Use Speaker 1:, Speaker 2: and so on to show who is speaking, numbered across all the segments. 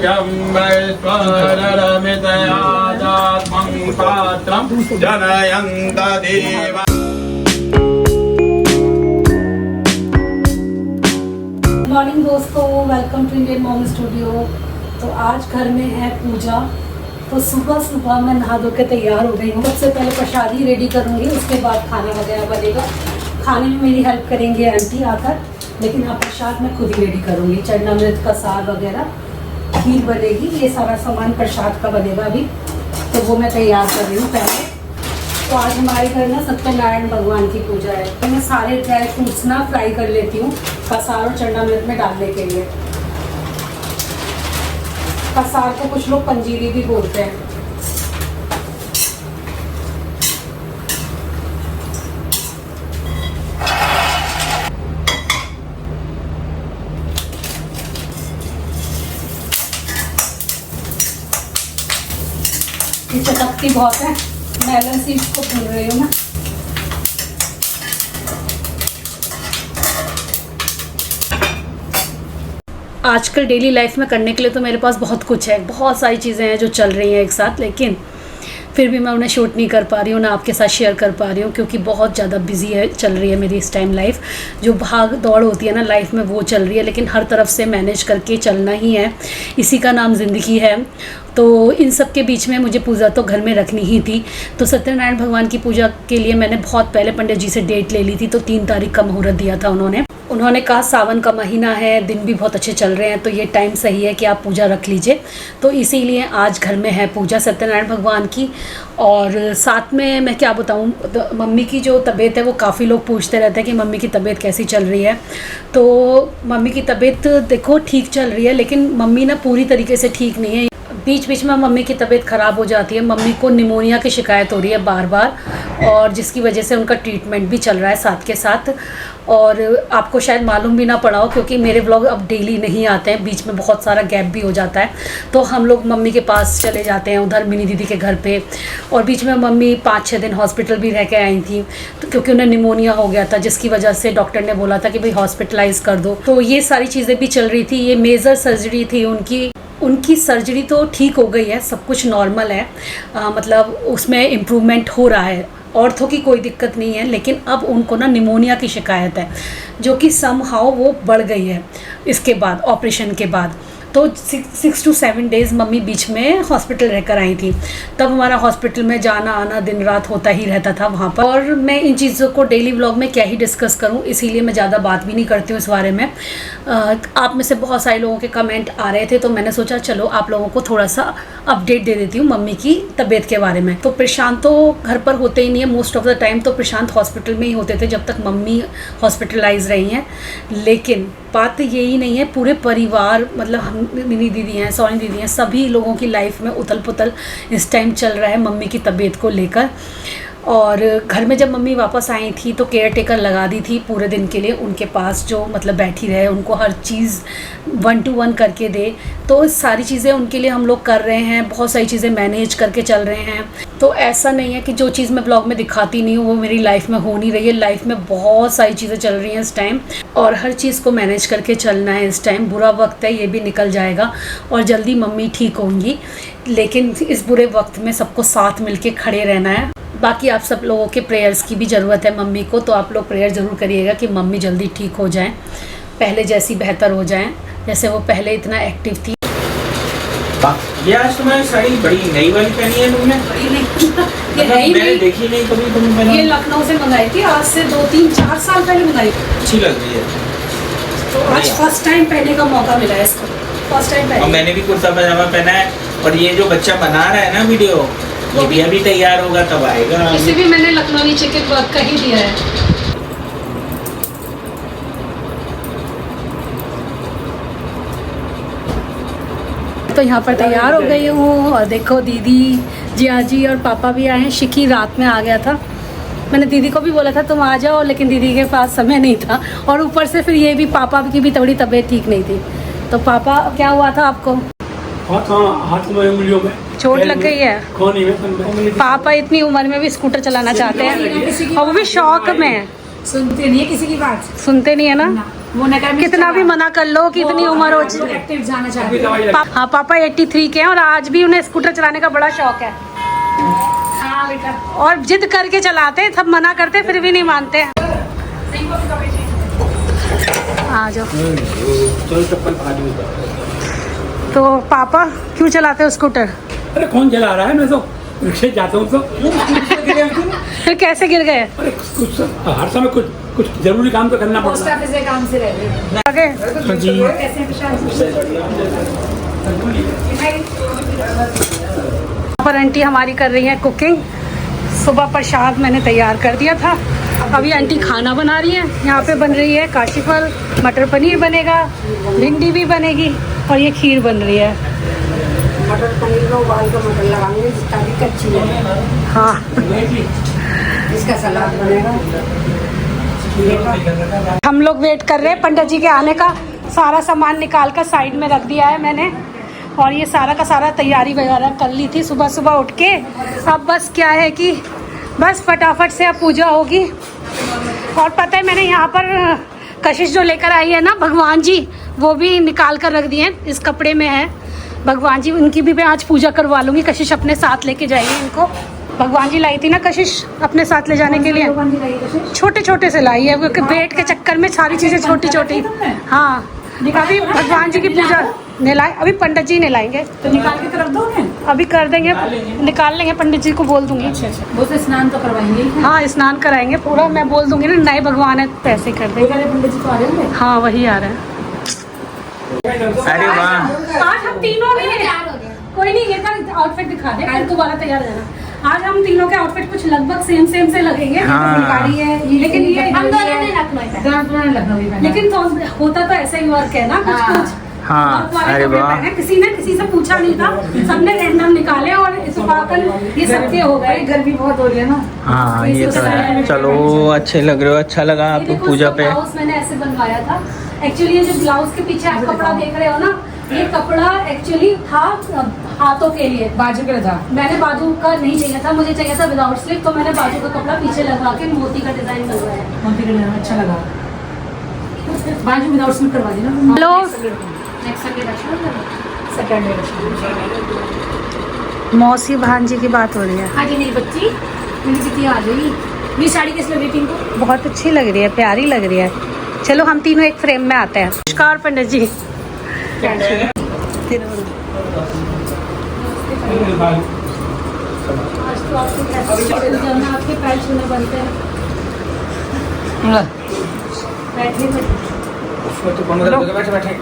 Speaker 1: वाक्यं वैश्वरमितयादात्मं पात्रं जनयन्त देवा।
Speaker 2: मॉर्निंग दोस्तों, welcome to Indian mom studio. तो आज घर में है पूजा, तो सुबह सुबह मैं नहा धो के तैयार हो गई हूँ। सबसे पहले प्रसादी रेडी करूँगी, उसके बाद खाना वगैरह बनेगा। खाने में मेरी हेल्प करेंगे आंटी आकर, लेकिन हाँ प्रसाद मैं खुद ही रेडी करूँगी। चरणामृत का साग वगैरह, खीर बनेगी, ये सारा सामान प्रसाद का बनेगा अभी, तो वो मैं तैयार कर रही हूँ पहले। तो आज हमारे घर ना सत्यनारायण भगवान की पूजा है, तो मैं सारे ड्राई फ्रूट्स ना फ्राई कर लेती हूँ कसार और चरणामृत में डालने के लिए। कसार को कुछ लोग पंजीरी भी बोलते हैं। ये चटकती बहुत है, मेलन सीड्स को भून रही हूँ ना। आजकल डेली लाइफ में करने के लिए तो मेरे पास बहुत कुछ है, बहुत सारी चीज़ें हैं जो चल रही हैं एक साथ, लेकिन फिर भी मैं उन्हें शूट नहीं कर पा रही हूँ, ना आपके साथ शेयर कर पा रही हूँ, क्योंकि बहुत ज़्यादा बिजी है, चल रही है मेरी इस टाइम लाइफ। जो भाग दौड़ होती है ना लाइफ में, वो चल रही है, लेकिन हर तरफ से मैनेज करके चलना ही है, इसी का नाम ज़िंदगी है। तो इन सब के बीच में मुझे पूजा तो घर में रखनी ही थी। तो सत्यनारायण भगवान की पूजा के लिए मैंने बहुत पहले पंडित जी से डेट ले ली थी, तो 3 तारीख का मुहूर्त दिया था उन्होंने कहा सावन का महीना है, दिन भी बहुत अच्छे चल रहे हैं, तो ये टाइम सही है कि आप पूजा रख लीजिए। तो इसीलिए आज घर में है पूजा सत्यनारायण भगवान की। और साथ में मैं क्या बताऊं, मम्मी की जो तबीयत है वो काफ़ी लोग पूछते रहते हैं कि मम्मी की तबीयत कैसी चल रही है। तो मम्मी की तबीयत देखो ठीक चल रही है, लेकिन मम्मी ना पूरी तरीके से ठीक नहीं है। बीच बीच में मम्मी की तबीयत ख़राब हो जाती है। मम्मी को निमोनिया की शिकायत हो रही है बार बार, और जिसकी वजह से उनका ट्रीटमेंट भी चल रहा है साथ के साथ। और आपको शायद मालूम भी ना पड़ा हो, क्योंकि मेरे व्लॉग अब डेली नहीं आते हैं, बीच में बहुत सारा गैप भी हो जाता है। तो हम लोग मम्मी के पास चले जाते हैं, उधर मिनी दीदी के घर पे। और बीच में मम्मी 5-6 दिन हॉस्पिटल भी रह के आई थी, तो क्योंकि उन्हें निमोनिया हो गया था, जिसकी वजह से डॉक्टर ने बोला था कि भाई हॉस्पिटलाइज़ कर दो। तो ये सारी चीज़ें भी चल रही थी। ये मेजर सर्जरी थी उनकी सर्जरी तो ठीक हो गई है, सब कुछ नॉर्मल है, मतलब उसमें इम्प्रूवमेंट हो रहा है, ऑर्थो की कोई दिक्कत नहीं है। लेकिन अब उनको ना निमोनिया की शिकायत है, जो कि समहाउ वो बढ़ गई है इसके बाद, ऑपरेशन के बाद। तो 6 to 7 डेज़ मम्मी बीच में हॉस्पिटल रहकर आई थी। तब हमारा हॉस्पिटल में जाना आना दिन रात होता ही रहता था वहाँ पर। और मैं इन चीज़ों को डेली व्लॉग में क्या ही डिस्कस करूँ, इसीलिए मैं ज़्यादा बात भी नहीं करती हूँ इस बारे में। आप में से बहुत सारे लोगों के कमेंट आ रहे थे, तो मैंने सोचा चलो आप लोगों को थोड़ा सा अपडेट दे देती हूँ मम्मी की तबीयत के बारे में। तो प्रशांत तो घर पर होते ही नहीं है मोस्ट ऑफ द टाइम, तो प्रशांत हॉस्पिटल में ही होते थे जब तक मम्मी हॉस्पिटलाइज रही हैं। लेकिन बात यही नहीं है, पूरे परिवार, मतलब हम मिनी दीदी हैं, सोनी दीदी हैं, सभी लोगों की लाइफ में उथल पुथल इस टाइम चल रहा है मम्मी की तबीयत को लेकर। और घर में जब मम्मी वापस आई थी तो केयर टेकर लगा दी थी पूरे दिन के लिए उनके पास, जो मतलब बैठी रहे, उनको हर चीज़ 1 to 1 करके दे। तो सारी चीज़ें उनके लिए हम लोग कर रहे हैं, बहुत सारी चीज़ें मैनेज करके चल रहे हैं। तो ऐसा नहीं है कि जो चीज़ मैं ब्लॉग में दिखाती नहीं हूँ वो मेरी लाइफ में हो नहीं रही है। लाइफ में बहुत सारी चीज़ें चल रही हैं इस टाइम, और हर चीज़ को मैनेज करके चलना है इस टाइम। बुरा वक्त है, ये भी निकल जाएगा और जल्दी मम्मी ठीक होंगी, लेकिन इस बुरे वक्त में सबको साथ मिल के खड़े रहना है। बाकी आप सब लोगों के प्रेयर्स की भी ज़रूरत है मम्मी को, तो आप लोग प्रेयर ज़रूर करिएगा कि मम्मी जल्दी ठीक हो जाएं, पहले जैसी बेहतर हो जाएं, जैसे वो पहले इतना एक्टिव थी।
Speaker 1: ये आज तुम्हारी साड़ी बड़ी नई वाली पहनी है तुमने?
Speaker 2: बड़ी नहीं,
Speaker 1: ये है ही मैंने देखी नहीं कभी तुम।
Speaker 2: ये लखनऊ से मंगाई थी, आज से 2-3-4 साल पहले मंगाई थी।
Speaker 1: अच्छी लग रही है,
Speaker 2: तो आज फर्स्ट टाइम पहनने का मौका मिला है इसको, फर्स्ट टाइम पहने।
Speaker 1: और मैंने भी कुर्ता पजामा पहना है। और ये जो बच्चा बना रहा है ना वीडियो, ये भी अभी तैयार होगा तब आएगा।
Speaker 2: इसे भी मैंने लखनवी चिकन वर्क का ही दिया है। तो यहाँ पर तैयार हो गई हूँ, और देखो दीदी, जियाजी और पापा भी आए हैं। शिकी रात में आ गया था, मैंने दीदी को भी बोला था तुम आ जाओ, लेकिन दीदी के पास समय नहीं था। और ऊपर से फिर ये भी, पापा की भी थोड़ी तबीयत ठीक नहीं थी। तो पापा, क्या हुआ था आपको?
Speaker 3: हाथ में उंगलियों में
Speaker 2: चोट लग गई है। पापा इतनी उम्र में भी स्कूटर चलाना चाहते हैं, और वो भी शौक में।
Speaker 4: सुनते नहीं है किसी की बात,
Speaker 2: सुनते नहीं है ना। कितना भी मना कर लो कि इतनी उम्र हो चुकी है।
Speaker 4: एक्टिव जाना चाहते हैं।
Speaker 2: हाँ पापा 83 के हैं और आज भी उन्हें स्कूटर चलाने का बड़ा शौक है
Speaker 4: हाँ बेटा।
Speaker 2: और जिद करके चलाते हैं, सब मना करते फिर भी नहीं मानते। आ जाओ। तो पापा क्यों चलाते हो स्कूटर?
Speaker 3: अरे कौन चला रहा है, मैं तो रिक्शे जाता हूँ तो।
Speaker 2: फिर कैसे गिर गए?
Speaker 3: अरे कुछ हर समय कुछ जरूरी काम तो करना
Speaker 4: पोस्ट
Speaker 3: पड़ता है।
Speaker 4: ऑफिस के काम से रह गए।
Speaker 2: आगे
Speaker 4: कैसे हैं विशाल?
Speaker 2: पर आंटी हमारी कर रही है कुकिंग। सुबह प्रसाद मैंने तैयार कर दिया था, अभी आंटी खाना बना रही है। यहाँ पे बन रही है काशी फल, मटर पनीर बनेगा, भिंडी भी बनेगी और ये खीर बन रही है।
Speaker 4: मटर पनीर को उबाल कर मटर लगाएंगे ताकि कच्ची लगे।
Speaker 2: हाँ
Speaker 4: इसका सलाद बनेगा।
Speaker 2: हम लोग वेट कर रहे हैं पंडित जी के आने का। सारा सामान निकाल कर साइड में रख दिया है मैंने और ये सारा का सारा तैयारी वगैरह कर ली थी सुबह सुबह उठ के। अब बस क्या है कि बस फटाफट से अब पूजा होगी। और पता है मैंने यहाँ पर कशिश जो लेकर आई है ना भगवान जी, वो भी निकाल कर रख दिए हैं, इस कपड़े में है भगवान जी। उनकी भी मैं आज पूजा करवा लूँगी। कशिश अपने साथ लेके जाएगी इनको। भगवान जी लाई थी ना कशिश अपने साथ ले जाने के लिए, छोटे छोटे से लाई है क्योंकि वेट के चक्कर में सारी चीज़ें छोटी छोटी। हाँ अभी भगवान जी की पूजा ने लाए, अभी पंडित जी ने लाएंगे
Speaker 4: तो निकाल के रख दो उन्हें।
Speaker 2: अभी कर देंगे, निकाल लेंगे, पंडित जी को बोल दूंगी।
Speaker 4: वो तो स्नान तो करवाएंगे।
Speaker 2: हाँ स्नान कराएंगे पूरा, मैं बोल दूंगी ना नए भगवान है तो ऐसे ही कर देंगे।
Speaker 4: पंडित जी तो आ रहे होंगे।
Speaker 2: हाँ वही आ रहा है।
Speaker 1: अरे वाह,
Speaker 2: आज हम तीनों भी कोई नहीं, ये था आउटफिट दिखा दे, कल दोबारा तैयार हो जाना। आज हम तीनों के आउटफिट कुछ लगभग सेम सेम से लगेंगे।
Speaker 1: हाँ।
Speaker 4: फुलकारी है
Speaker 2: लेकिन ये
Speaker 4: हम दोनों ने लखनऊ ही पहना।
Speaker 2: लेकिन तो होता तो ऐसा ही वर्क है ना कुछ
Speaker 4: हाँ।
Speaker 2: कुछ।
Speaker 1: हाँ,
Speaker 2: वर्क वाले
Speaker 1: अरे
Speaker 2: कपड़े
Speaker 1: वाह।
Speaker 2: पहने, किसी ने किसी से पूछा नहीं था, सबने रैंडम निकाले और इत्तेफाकन ये सबके हो गए।
Speaker 4: गर्मी बहुत हो रही है ना।
Speaker 1: हाँ ये तो है। चलो अच्छे लग रहे हो, अच्छा लगा
Speaker 2: ये
Speaker 1: आपको
Speaker 2: देखो,
Speaker 1: पूजा
Speaker 2: उसका
Speaker 1: पे।
Speaker 2: ब्लाउज मैंने ऐसे बनवाया था। एक्चुअली ये जो ब्लाउज के पीछे आप कपड़ा देख रहे हो ना, ये कपड़ा एक्चुअली था हाथों के लिए।
Speaker 4: बाजू के था।
Speaker 2: मैंने बाजू का नहीं चाहिए था, मुझे चाहिए था विदाउट स्लिप, तो मैंने बाजू का कपड़ा पीछे लगा के मोती का डिजाइन बनवाया।
Speaker 4: मोती का डिजाइन अच्छा लगा। बाजू विदाउट स्लिप करवा दी ना।
Speaker 2: हेलो
Speaker 4: सैटरडे
Speaker 2: मौसी भांजी की बात हो रही है।
Speaker 4: आज मेरी बच्ची मेरी बिटिया आ गई। मेरी साड़ी किस लग रही थी इनको?
Speaker 2: बहुत अच्छी लग रही है, प्यारी लग रही है। चलो हम तीनों एक फ्रेम में आते हैं। नमस्कार पंडित जी। आज तो आपके पैर छूने बनते हैं।
Speaker 1: बैठे बैठे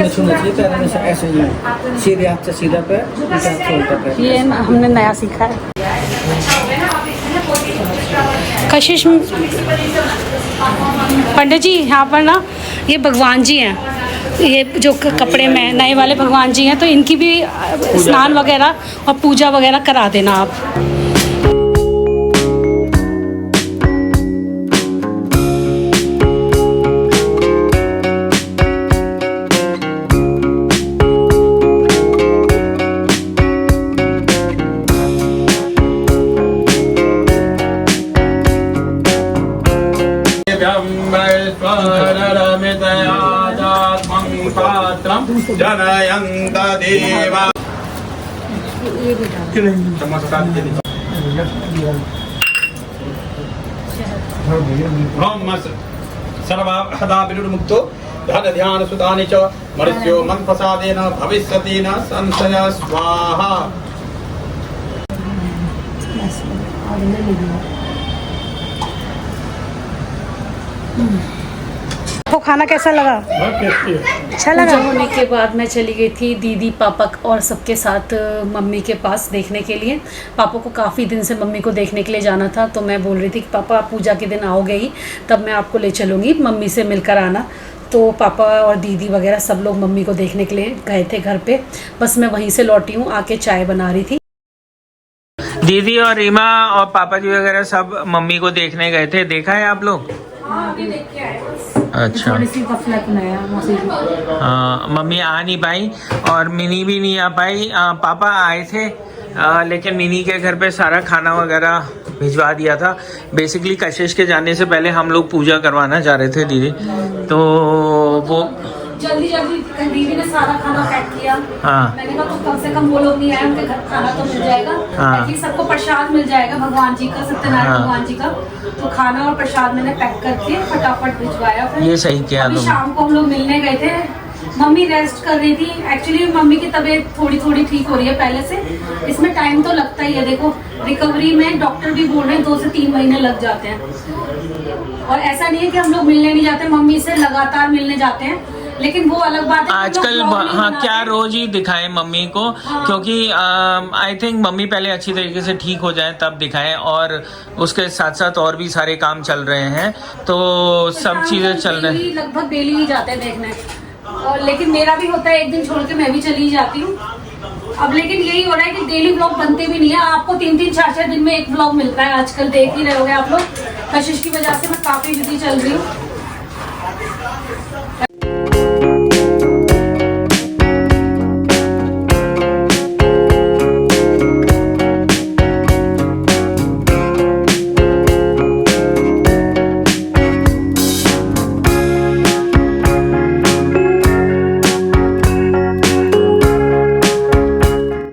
Speaker 1: ऐसे ही सीधे हाथ से सीधा पैर, उल्टा हाथ से उल्टा पैर।
Speaker 2: ये हमने नया सीखा है। कशिश पंडित जी यहाँ पर ना ये भगवान जी हैं, ये जो कपड़े में नए वाले भगवान जी हैं, तो इनकी भी स्नान वगैरह और पूजा वगैरह करा देना आप।
Speaker 5: जनयन्त देवा सर्वदा विनुर्मुक्तो धन ध्यान सुतानि च मनुष्यो मन प्रसादेन भविष्यति न संशय स्वाहा।
Speaker 2: वो खाना कैसा लगा?
Speaker 3: बहुत टेस्टी है।
Speaker 2: अच्छा लगा। होने के बाद मैं चली गई थी दीदी पापा और सबके साथ मम्मी के पास देखने के लिए। पापा को काफ़ी दिन से मम्मी को देखने के लिए जाना था, तो मैं बोल रही थी कि पापा आप पूजा के दिन आओगे ही, तब मैं आपको ले चलूँगी, मम्मी से मिलकर आना। तो पापा और दीदी वगैरह सब लोग मम्मी को देखने के लिए गए थे घर पे। बस मैं वहीं से लौटी हूँ, आके चाय बना रही थी।
Speaker 1: दीदी और रीमा और पापा जी वगैरह सब मम्मी को देखने गए थे, देखा है आप लोग? अच्छा।
Speaker 4: थोड़ी सी गफलत में है मौसी जी।
Speaker 1: मम्मी आ नहीं पाई और मिनी भी नहीं आ पाई। पापा आए थे लेकिन मिनी के घर पे सारा खाना वगैरह
Speaker 6: भिजवा दिया था। बेसिकली कशिश के जाने से पहले हम लोग पूजा करवाना चाह रहे थे दीदी, तो वो
Speaker 2: जल्दी जल्दी दीदी ने सारा खाना पैक किया।
Speaker 6: हाँ।
Speaker 2: मैंने कहा तो कम से कम वो लोग नहीं आए, उनके घर खाना तो मिल जाएगा,
Speaker 6: हाँ।
Speaker 2: एटलीस्ट सबको प्रसाद मिल जाएगा भगवान जी का, सत्यनारायण
Speaker 6: हाँ।
Speaker 2: भगवान जी का। तो खाना और प्रसाद मैंने पैक करके फटाफट भिजवाया। फिर
Speaker 6: ये सही किया
Speaker 2: अभी
Speaker 6: तुमने।
Speaker 2: शाम को हम लोग मिलने गए थे, मम्मी रेस्ट कर रही थी। एक्चुअली मम्मी की तबीयत थोड़ी थोड़ी ठीक हो रही है पहले से, इसमें टाइम तो लगता ही है। देखो रिकवरी में डॉक्टर भी बोल रहे हैं 2 से 3 महीने लग जाते हैं, और ऐसा नहीं है कि हम लोग मिलने नहीं जाते, मम्मी से लगातार मिलने जाते हैं, लेकिन वो अलग बात है।
Speaker 6: आजकल हाँ क्या रोज ही दिखाएं मम्मी को,
Speaker 2: हाँ।
Speaker 6: क्योंकि आई थिंक मम्मी पहले अच्छी तरीके से ठीक हो जाए तब दिखाएं, और उसके साथ साथ और भी सारे काम चल रहे हैं, तो सब चीजें चल रही हैं।
Speaker 2: लगभग डेली ही जाते हैं देखने, और लेकिन मेरा भी होता है एक दिन छोड़ के मैं भी चली जाती हूँ। अब लेकिन यही हो रहा है कि डेली ब्लॉग बनते भी नहीं है, आपको 3-3, 4-4 दिन में एक ब्लॉग मिलता है। आजकल देख ही रहे होगे आप लोग, कशिश की वजह से मैं काफी बिजी चल रही हूँ।